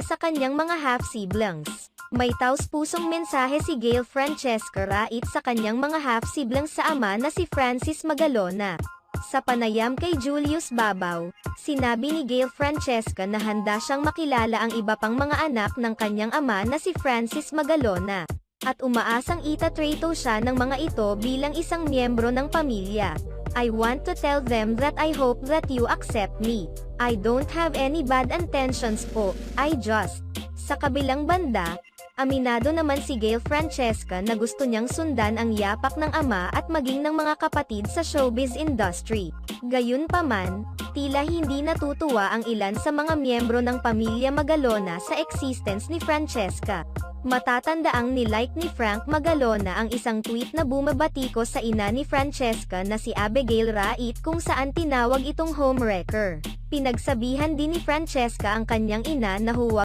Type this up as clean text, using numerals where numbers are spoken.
sa kanyang mga half-siblings. May taus-pusong mensahe si Gail Francesca Rait sa kanyang mga half-siblings sa ama na si Francis Magalona. Sa panayam kay Julius Babaw, sinabi ni Gail Francesca na handa siyang makilala ang iba pang mga anak ng kanyang ama na si Francis Magalona, at umaasang itatrato siya ng mga ito bilang isang miyembro ng pamilya. I want to tell them that I hope that you accept me. I don't have any bad intentions po, I just. Sa kabilang banda, aminado naman si Gail Francesca na gusto niyang sundan ang yapak ng ama at maging ng mga kapatid sa showbiz industry. Gayunpaman, tila hindi natutuwa ang ilan sa mga miyembro ng pamilya Magalona sa existence ni Francesca. Matatandaang nilike ni Frank Magalona ang isang tweet na bumabatikos sa ina ni Francesca na si Abigail Rait kung saan tinawag itong homewrecker. Pinagsabihan din ni Francesca ang kanyang ina na huwag